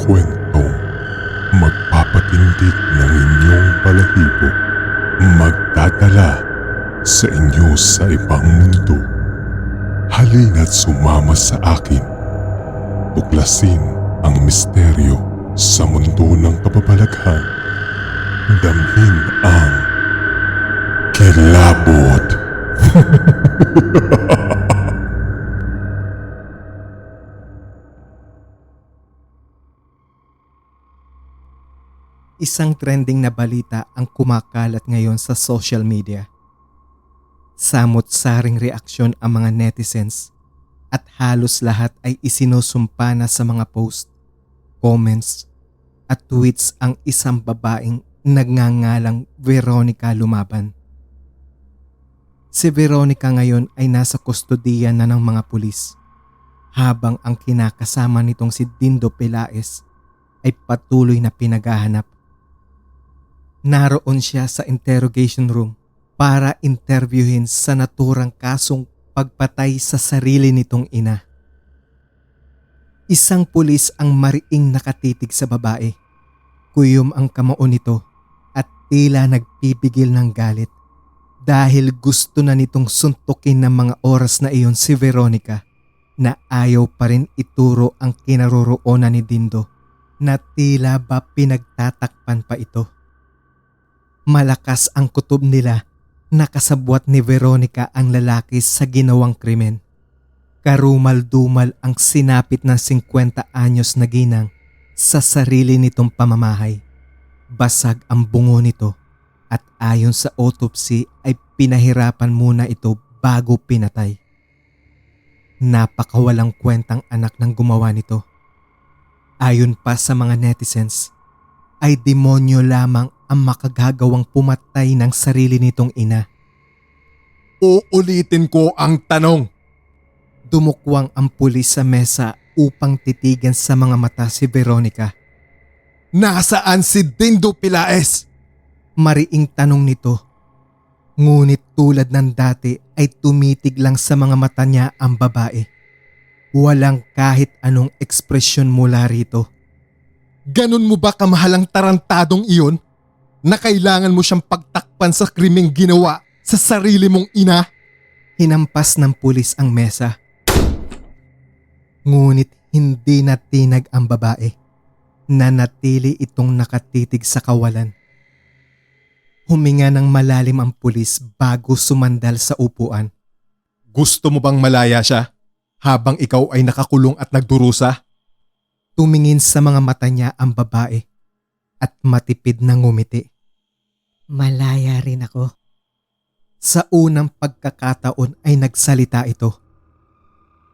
kwentong magpapatindig ng inyong balahibo, magdadala sa inyo sa ibang mundo. Halina't sumama sa akin. Tuklasin ang misteryo sa mundo ng kababalaghan. Damhin ang kilabot. Isang trending na balita ang kumakalat ngayon sa social media. Samot-saring reaksyon ang mga netizens at halos lahat ay isinusumpa na sa mga post, comments at tweets ang isang babaeng nagngangalang Veronica Lumaban. Si Veronica ngayon ay nasa kustodiya na ng mga pulis habang ang kinakasama nitong si Dindo Pelaez ay patuloy na pinaghahanap. Naroon siya sa interrogation room para interviewin sa naturang kasong pagpatay sa sarili nitong ina. Isang pulis ang mariing nakatitig sa babae. Kuyom ang kamao nito at tila nagpipigil ng galit dahil gusto na nitong suntukin ng mga oras na iyon si Veronica na ayaw pa rin ituro ang kinaroroonan ni Dindo na tila ba pinagtatakpan pa ito. Malakas ang kutob nila na kasabwat ni Veronica ang lalaki sa ginawang krimen. Karumal-dumal ang sinapit ng 50 anyos na ginang sa sarili nitong pamamahay. Basag ang bungo nito at ayon sa autopsy ay pinahirapan muna ito bago pinatay. Napakawalang kwentang anak ng gumawa nito. Ayon pa sa mga netizens, ay demonyo lamang ang makagagawang pumatay ng sarili nitong ina. Uulitin ko ang tanong. Dumukwang ang pulis sa mesa upang titigan sa mga mata si Veronica. Nasaan si Dindo Pelaez? Mariing tanong nito. Ngunit tulad ng dati ay tumitig lang sa mga mata niya ang babae. Walang kahit anong ekspresyon mula rito. Ganon mo ba kamahalang tarantadong iyon na kailangan mo siyang pagtakpan sa krimeng ginawa sa sarili mong ina? Hinampas ng pulis ang mesa. Ngunit hindi natinag ang babae. Nanatili itong nakatitig sa kawalan. Huminga ng malalim ang pulis bago sumandal sa upuan. Gusto mo bang malaya siya habang ikaw ay nakakulong at nagdurusa? Tumingin sa mga mata niya ang babae at matipid na ngumiti. Malaya rin ako. Sa unang pagkakataon ay nagsalita ito.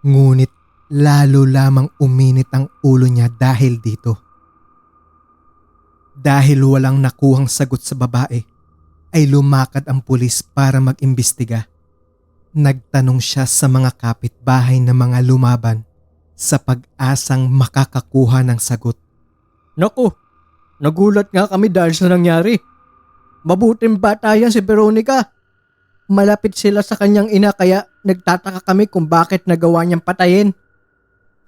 Ngunit lalo lamang uminit ang ulo niya dahil dito. Dahil walang nakuhang sagot sa babae, ay lumakad ang pulis para mag-imbestiga. Nagtanong siya sa mga kapitbahay na mga Lumaban sa pag-asang makakakuha ng sagot. Naku, nagulat nga kami dahil sa nangyari. Mabuting bata yan si Veronica. Malapit sila sa kanyang ina kaya nagtataka kami kung bakit nagawa niyang patayin.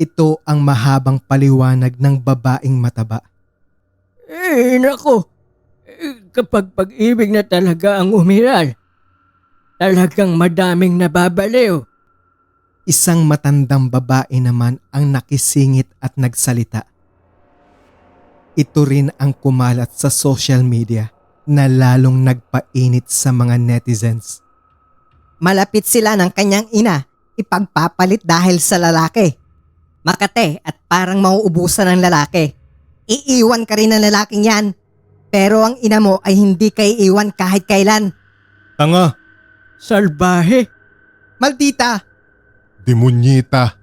Ito ang mahabang paliwanag ng babaeng mataba. Naku, kapag pag-ibig na talaga ang umiral, talagang madaming nababaliw. Isang matandang babae naman ang nakisingit at nagsalita. Ito rin ang kumalat sa social media na lalong nagpainit sa mga netizens. Malapit sila ng kanyang ina, ipagpapalit dahil sa lalaki. Makate at parang mauubusan ng lalaki. Iiwan ka rin ng lalaking yan, pero ang ina mo ay hindi ka iiwan kahit kailan. Tanga. Salbahe. Maldita! Demonyita.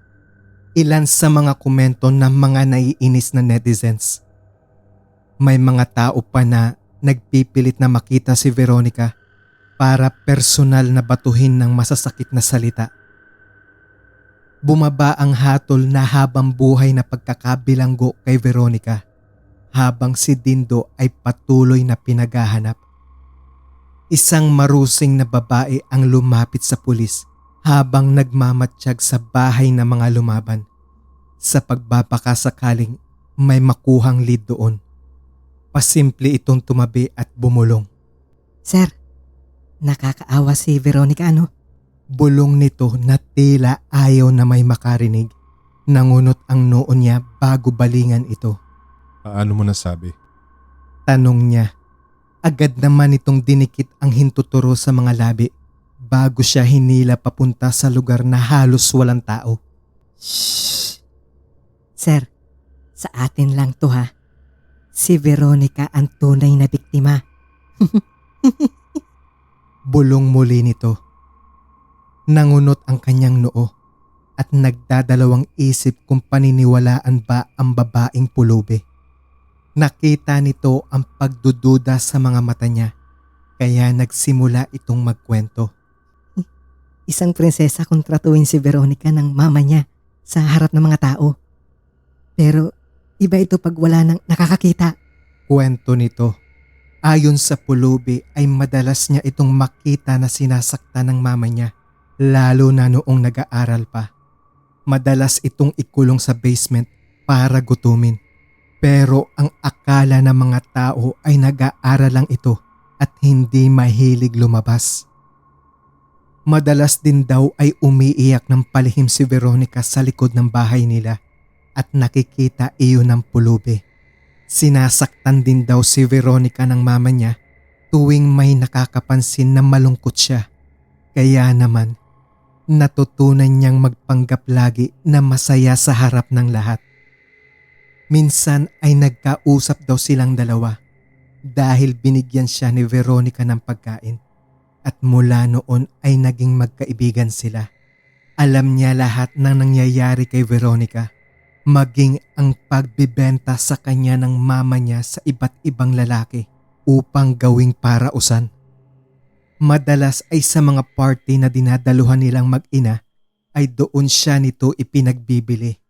Ilan sa mga komento ng mga naiinis na netizens. May mga tao pa na nagpipilit na makita si Veronica para personal na batuhin ng masasakit na salita. Bumaba ang hatol na habang buhay na pagkakabilanggo kay Veronica habang si Dindo ay patuloy na pinaghahanap. Isang marusing na babae ang lumapit sa pulis habang nagmamatsyag sa bahay ng mga Lumaban sa pagbabakasakaling may makuhang lead doon. Pasimple itong tumabi at bumulong. Sir, nakakaawa si Veronica, ano? Bulong nito na tila ayaw na may makarinig. Nangunot ang noo niya bago balingan ito. Paano mo nasabi? Tanong niya. Agad naman itong dinikit ang hintuturo sa mga labi bago siya hinila papunta sa lugar na halos walang tao. Shh! Sir, sa atin lang to ha. Si Veronica ang tunay na biktima. Bulong muli nito. Nangunot ang kanyang noo at nagdadalawang isip kung paniniwalaan ba ang babaeng pulubi. Nakita nito ang pagdududa sa mga mata niya kaya nagsimula itong magkwento. Isang prinsesa kontratuin si Veronica ng mama niya sa harap ng mga tao. Pero iba ito pag wala nang nakakakita. Kwento nito. Ayon sa pulubi ay madalas niya itong makita na sinasaktan ng mama niya, lalo na noong nag-aaral pa. Madalas itong ikulong sa basement para gutumin. Pero ang akala ng mga tao ay nag-aaral lang ito at hindi mahilig lumabas. Madalas din daw ay umiiyak ng palihim si Veronica sa likod ng bahay nila at nakikita iyon ng pulubi. Sinasaktan din daw si Veronica ng mama niya tuwing may nakakapansin na malungkot siya. Kaya naman, natutunan niyang magpanggap lagi na masaya sa harap ng lahat. Minsan ay nagkausap daw silang dalawa dahil binigyan siya ni Veronica ng pagkain at mula noon ay naging magkaibigan sila. Alam niya lahat ng nangyayari kay Veronica, maging ang pagbibenta sa kanya ng mama niya sa iba't ibang lalaki upang gawing parausan. Madalas ay sa mga party na dinadaluhan nilang mag-ina ay doon siya nito ipinagbibili.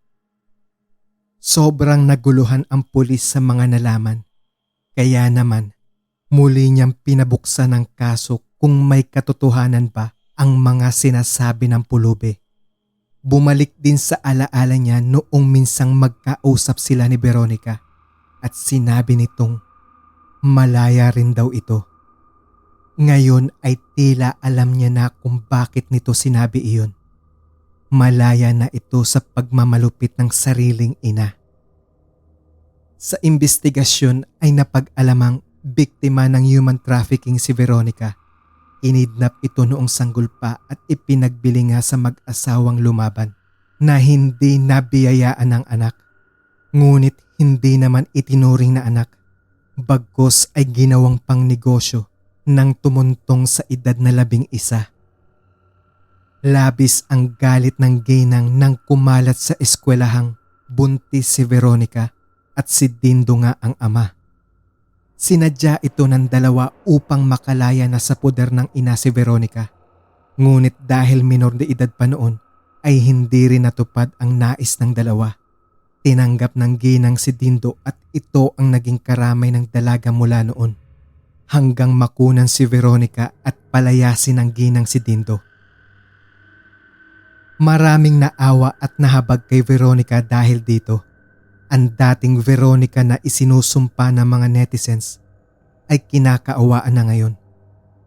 Sobrang naguluhan ang pulis sa mga nalaman. Kaya naman, muli niyang pinabuksan ang kaso kung may katotohanan ba ang mga sinasabi ng pulubi. Bumalik din sa alaala niya noong minsang magkausap sila ni Veronica at sinabi nitong malaya rin daw ito. Ngayon ay tila alam niya na kung bakit nito sinabi iyon. Malaya na ito sa pagmamalupit ng sariling ina. Sa imbestigasyon ay napag-alamang biktima ng human trafficking si Veronica. Kinidnap ito noong sanggol pa at ipinagbili nga sa mag-asawang lumaban na hindi nabiyayaan ng anak. Ngunit hindi naman itinuring na anak. Bagkus ay ginawang pangnegosyo nang tumuntong sa edad na 11. Labis ang galit ng ginang nang kumalat sa eskwelahang buntis si Veronica at si Dindo nga ang ama. Sinadya ito ng dalawa upang makalaya na sa poder ng ina si Veronica. Ngunit dahil minor de edad pa noon ay hindi rin natupad ang nais ng dalawa. Tinanggap ng ginang si Dindo at ito ang naging karamay ng dalaga mula noon. Hanggang makunan si Veronica at palayasin ng ginang si Dindo. Maraming naawa at nahabag kay Veronica dahil dito. Ang dating Veronica na isinusumpa ng mga netizens ay kinakaawaan na ngayon.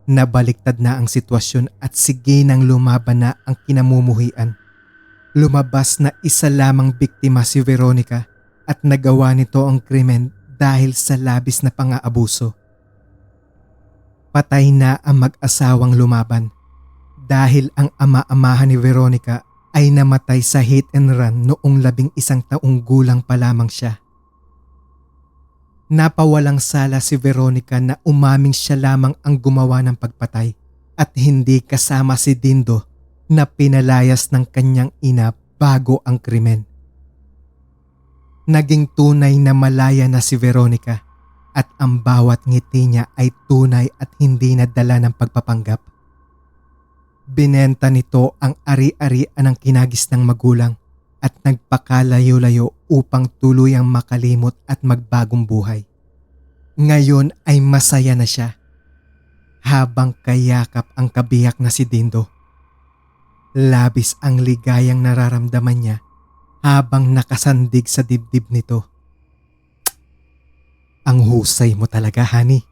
Nabaliktad na ang sitwasyon at si ginang lumaban na ang kinamumuhian. Lumabas na isa lamang biktima si Veronica at nagawa nito ang krimen dahil sa labis na pang-aabuso. Patay na ang mag-asawang lumaban dahil ang ama-amahan ni Veronica ay namatay sa hit and run noong 11 taong gulang pa lamang siya. Napawalang sala si Veronica na umaming siya lamang ang gumawa ng pagpatay at hindi kasama si Dindo na pinalayas ng kanyang ina bago ang krimen. Naging tunay na malaya na si Veronica at ang bawat ngiti niya ay tunay at hindi nadala ng pagpapanggap. Binenta nito ang ari-arian ng kinagis ng magulang at nagpakalayo-layo upang tuluyang makalimot at magbagong buhay. Ngayon ay masaya na siya habang kayakap ang kabiyak na si Dindo. Labis ang ligayang nararamdaman niya habang nakasandig sa dibdib nito. Ang husay mo talaga, honey.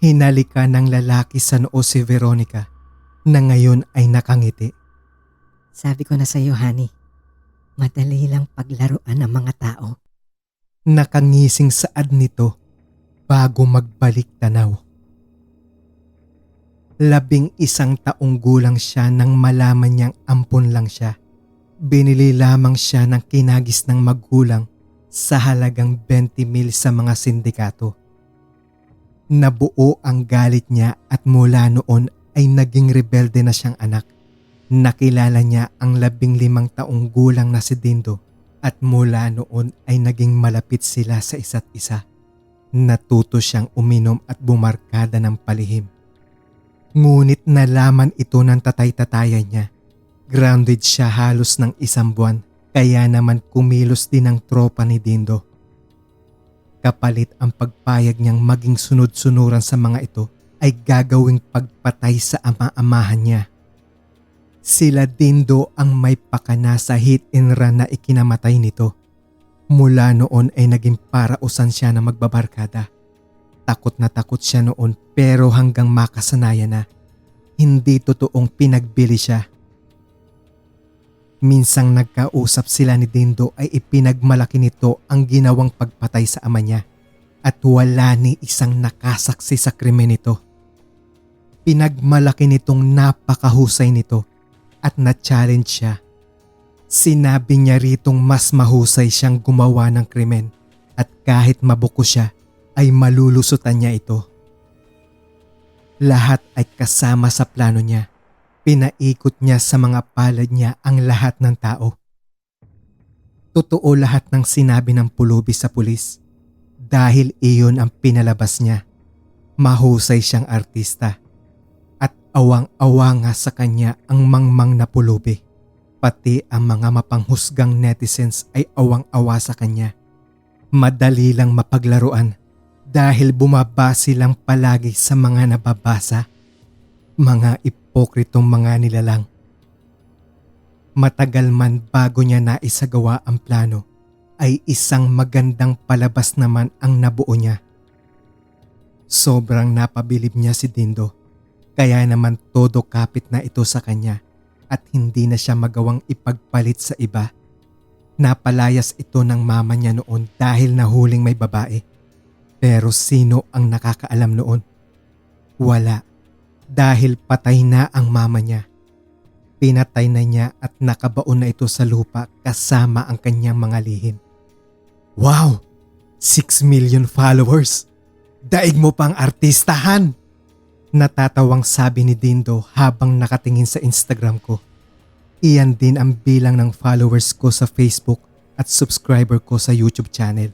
Hinalika ng lalaki sa noo si Veronica na ngayon ay nakangiti. Sabi ko na sa'yo, honey, madali lang paglaruan ng mga tao. Nakangising saad nito bago magbalik tanaw. 11 taong gulang siya nang malaman niyang ampon lang siya. Binili lamang siya ng kinagis ng magulang sa halagang 20,000 sa mga sindikato. Nabuo ang galit niya at mula noon ay naging rebelde na siyang anak. Nakilala niya ang 15 taong gulang na si Dindo at mula noon ay naging malapit sila sa isa't isa. Natuto siyang uminom at bumarkada ng palihim. Ngunit nalaman ito ng tatay-tatayan niya. Grounded siya halos ng 1 buwan, kaya naman kumilos din ang tropa ni Dindo. Kapalit ang pagpayag niyang maging sunod-sunuran sa mga ito ay gagawing pagpatay sa ama-amahan niya. Sila Dindo ang may pakana sa hit and run na ikinamatay nito. Mula noon ay naging parausan siya na magbabarkada. Takot na takot siya noon pero hanggang makasanayan na. Hindi totoong pinagbili siya. Minsang nagkausap sila ni Dindo ay ipinagmalaki nito ang ginawang pagpatay sa ama niya at wala ni isang nakasaksi sa krimen nito. Pinagmalaki nitong napakahusay nito at na-challenge siya. Sinabi niya ritong mas mahusay siyang gumawa ng krimen at kahit mabuko siya ay malulusutan niya ito. Lahat ay kasama sa plano niya. Pinaikot niya sa mga palad niya ang lahat ng tao. Totoo lahat ng sinabi ng pulubi sa pulis dahil iyon ang pinalabas niya. Mahusay siyang artista at awang-awa nga sa kanya ang mangmang na pulubi. Pati ang mga mapanghusgang netizens ay awang-awa sa kanya. Madali lang mapaglaruan dahil bumabase lang palagi sa mga nababasa. Mga ipokritong mga nilalang. Matagal man bago niya naisagawa ang plano, ay isang magandang palabas naman ang nabuo niya. Sobrang napabilib niya si Dindo, kaya naman todo kapit na ito sa kanya at hindi na siya magawang ipagpalit sa iba. Napalayas ito ng mama niya noon dahil nahuling may babae. Pero sino ang nakakaalam noon? Wala. Dahil patay na ang mama niya. Pinatay na niya at nakabaon na ito sa lupa kasama ang kanyang mga lihim. Wow! 6 million followers! Daig mo pang artistahan! Natatawang sabi ni Dindo habang nakatingin sa Instagram ko. Iyan din ang bilang ng followers ko sa Facebook at subscriber ko sa YouTube channel.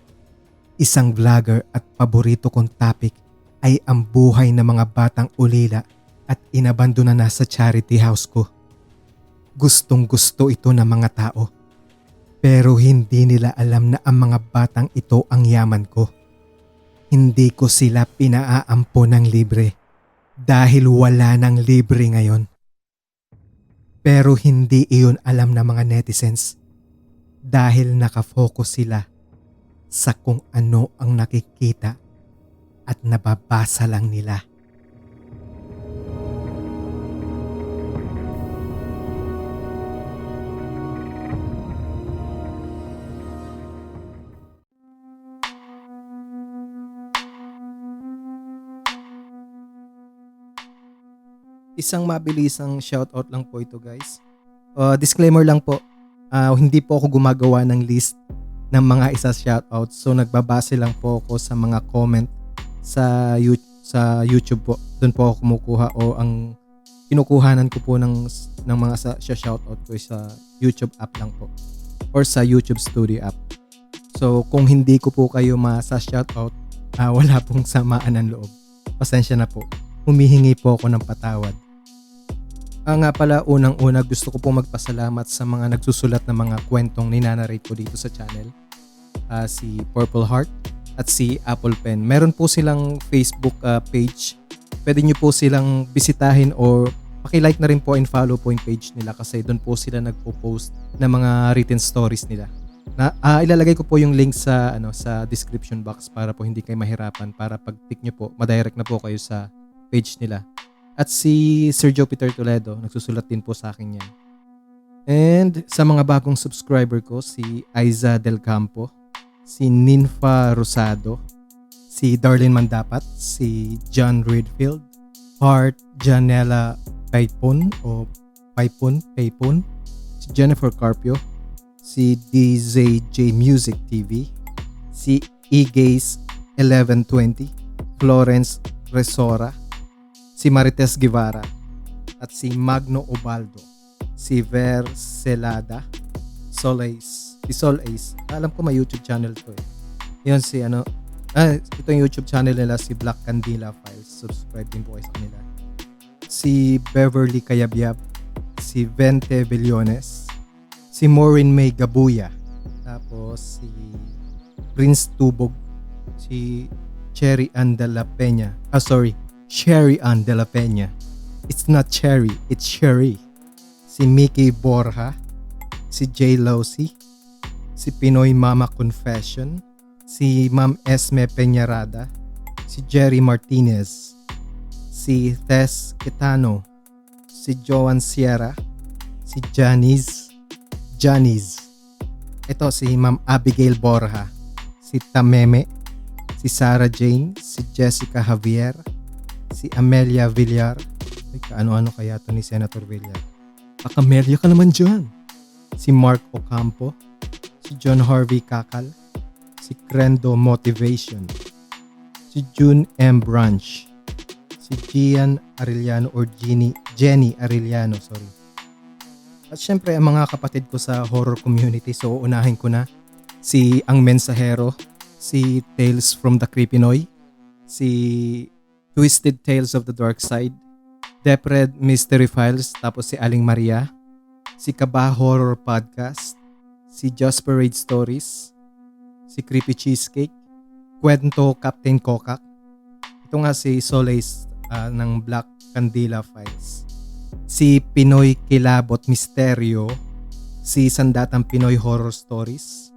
Isang vlogger at paborito kong topic ay ang buhay ng mga batang ulila at inabandona na sa charity house ko. Gustong gusto ito ng mga tao. Pero hindi nila alam na ang mga batang ito ang yaman ko. Hindi ko sila pinaaampo ng libre dahil wala ng libre ngayon. Pero hindi iyon alam ng mga netizens dahil nakafocus sila sa kung ano ang nakikita at nababasa lang nila. Isang mabilisang shoutout lang po ito, guys. Disclaimer lang po, hindi po ako gumagawa ng list ng mga isa shoutout. So nagbabase lang po ako sa mga comment sa YouTube po. Doon po ako kumukuha o ang kinukuhanan ko po ng mga sa shoutout ko sa YouTube app lang po or sa YouTube Studio app. So kung hindi ko po kayo sa shoutout, wala pong samaan ng loob. Pasensya na po. Humihingi po ako ng patawad. Nga pala, unang-una gusto ko pong magpasalamat sa mga nagsusulat ng mga kwentong ninanarrate ko dito sa channel. Si Purple Heart at si Apple Pen. Meron po silang Facebook page. Pwede nyo po silang bisitahin or paki-like na rin po and follow po yung page nila kasi doon po sila nagpo-post ng mga written stories nila. Ilalagay ko po yung link sa sa description box para po hindi kayo mahirapan, para pag click nyo po, madirect na po kayo sa page nila. At si Sir Joe Peter Toledo, nagsusulat din po sa akin yan. And sa mga bagong subscriber ko, si Aiza Del Campo, si Ninfa Rosado, si Darlene Mandapat, si John Redfield, Heart Janela Paypon o Paypon, si Jennifer Carpio, si DZJ Music TV, si Egaze 1120, Florence Resora, si Marites Guevara, at si Magno Obaldo, si Ver Celada, si Sol Ace. Alam ko may YouTube channel to eh. Yun si ito yung YouTube channel nila, si Black Candila Files. Subscribe din po kayo sa kanila. Si Beverly Cayabyab, si Vente Villones, si Maureen May Gabuya, tapos si Prince Tubog, si Cherry Ann de la Peña. Sherry Ann de la Peña. It's not Cherry, it's Sherry. Si Mickey Borja, si Jay Losey, si Pinoy Mama Confession, si Ma'am Esme Peñarada, si Jerry Martinez, si Tess Quetano, si Joan Sierra, si Janice. Ito si Ma'am Abigail Borja, si Tameme, si Sarah Jane, si Jessica Javier, si Amelia Villar. Ano kaya to ni Senator Villar? Pakamelya ka naman dyan. Si Mark Ocampo, si John Harvey Kakal, si Crendo Motivation, si June M. Branch, si Gian Arellano or Jenny Arellano, At syempre, ang mga kapatid ko sa horror community, so unahin ko na si Ang Mensahero, si Tales from the Creepinoy, si Twisted Tales of the Dark Side, Depred Mystery Files, tapos si Aling Maria, si Kaba Horror Podcast, si Just Parade Stories, si Creepy Cheesecake, Kwento Captain Kokak, ito nga si Solace ng Black Candila Files, si Pinoy Kilabot Misteryo, si Sandatang Pinoy Horror Stories,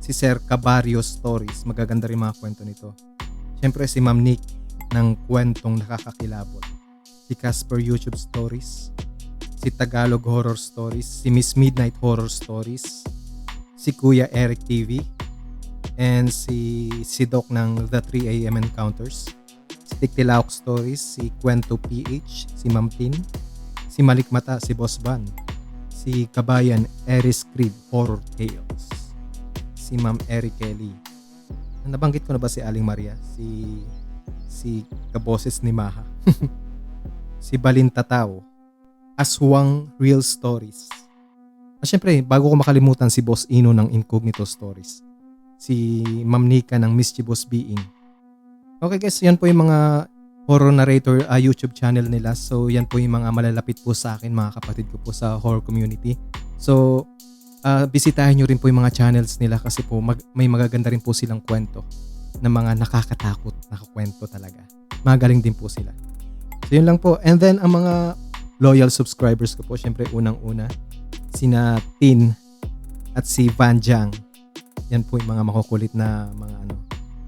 si Sir Cabario Stories, magaganda rin mga kwento nito. Siyempre si Ma'am Nick ng Kwentong Nakakakilabot, si Casper YouTube Stories, si Tagalog Horror Stories, si Miss Midnight Horror Stories, si Kuya Eric TV, and si Doc ng The 3 AM Encounters, si Tiktilawak Stories, si Kwento PH, si Ma'am Tin, si Malikmata, si Boss Van, si Kabayan Eris Crib Horror Tales, si Ma'am Eric Kelly. Nabanggit ko na ba si Aling Maria? Si kaboses ni Maha. Si Balintataw, Aswang Real Stories. At syempre, bago ko makalimutan si Boss Ino ng Incognito Stories, si Ma'am Nika ng Mischievous Being. Okay guys, yan po yung mga horror narrator YouTube channel nila. So yan po yung mga malalapit po sa akin, mga kapatid ko po sa horror community. So bisitahin nyo rin po yung mga channels nila kasi po may magaganda rin po silang kwento na mga nakakatakot na kwento talaga. Magaling din po sila. So yun lang po. And then ang mga loyal subscribers ko po, syempre unang-una sina Tin at si Van Jang. Yan po yung mga makukulit na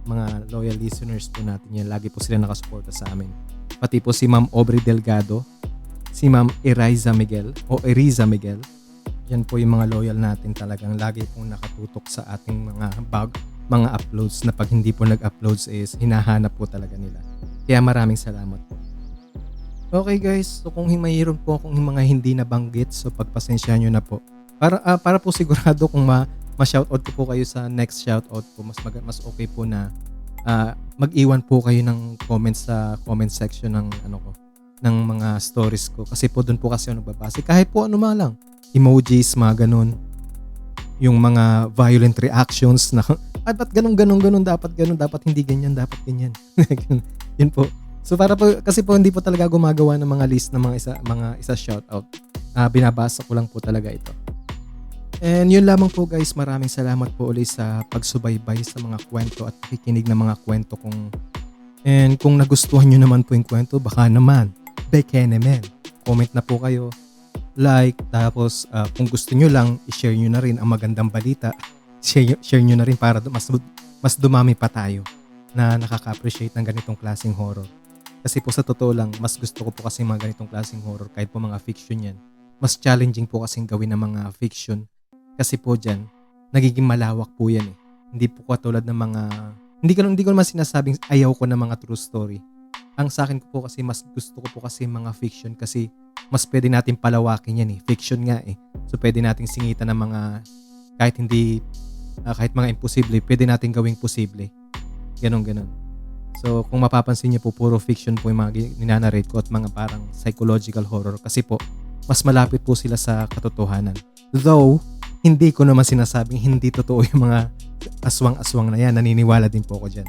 mga loyal listeners po natin yan. Lagi po sila nakasuporta sa amin. Pati po si Ma'am Aubrey Delgado, si Ma'am Eriza Miguel. Yan po yung mga loyal natin talagang lagi pong nakatutok sa ating mga uploads na pag hindi po nag-uploads is hinahanap po talaga nila. Kaya maraming salamat po. Okay guys, so kung mayroon po akong mga hindi nabanggit, so pagpasensyahan nyo na po. Para po sigurado kung ma-shoutout ko po kayo sa next shoutout po, mas okay po na mag-iwan po kayo ng comments sa comment section ng ng mga stories ko. Kasi po doon po kasi ako nagbabase. Kahit po ano lang, emojis, mga ganun. Yung mga violent reactions na ba't ganun, dapat hindi ganyan, dapat ganyan. Yun po. So para po, kasi po hindi po talaga gumagawa ng mga list ng mga isa shoutout. Binabasa ko lang po talaga ito. And yun lamang po guys, maraming salamat po ulit sa pagsubaybay sa mga kwento at pakikinig ng mga kwento kong. And kung nagustuhan nyo naman po yung kwento, baka naman, bekenemen. Comment na po kayo, like, tapos kung gusto nyo lang, i-share nyo na rin ang magandang balita share nyo na rin para mas dumami pa tayo na nakaka-appreciate ng ganitong klaseng horror. Kasi po sa totoo lang, mas gusto ko po kasi mga ganitong klaseng horror kahit po mga fiction yan. Mas challenging po kasing gawin ng mga fiction. Kasi po dyan, nagiging malawak po yan eh. Hindi po katulad ng mga... Hindi ko naman sinasabing ayaw ko ng mga true story. Ang sa akin po kasi mas gusto ko po kasi mga fiction kasi mas pwede natin palawakin yan eh. Fiction nga eh. So pwede nating singitan ng mga kahit mga imposible, pwede natin gawing posible. Ganon. So kung mapapansin niyo po, puro fiction po yung mga ninanarrate ko at mga parang psychological horror kasi po mas malapit po sila sa katotohanan. Though, hindi ko naman sinasabing hindi totoo yung mga aswang-aswang na yan. Naniniwala din po ako dyan.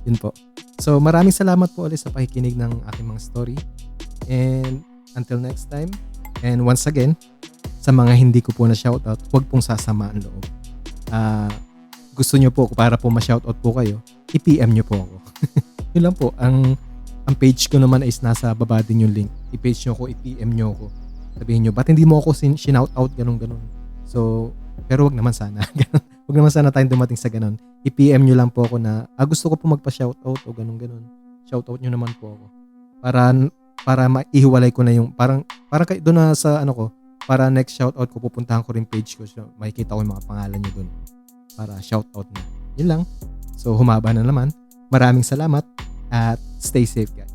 Yun po. So maraming salamat po ulit sa pakikinig ng aking mga story. And until next time. And once again, sa mga hindi ko po na shoutout, huwag pong sasama ang loob. Gusto nyo po para po ma-shoutout po kayo, i-PM nyo po ako. Yun lang po. Ang page ko naman is nasa baba din yung link. I-page nyo ako, i-PM nyo ako. Sabihin nyo, ba't hindi mo ako sinoutout, ganun. So, pero wag naman sana. Wag naman sana tayong dumating sa ganun. I-PM nyo lang po ako na, gusto ko po magpa-shoutout o ganun. Shoutout nyo naman po ako. Para maihiwalay ko na yung, parang doon na sa para next shoutout ko, pupuntahan ko rin page ko. So, makikita ko yung mga pangalan nyo doon. Para shoutout na. Yun lang. So, humaba na naman. Maraming salamat at stay safe guys.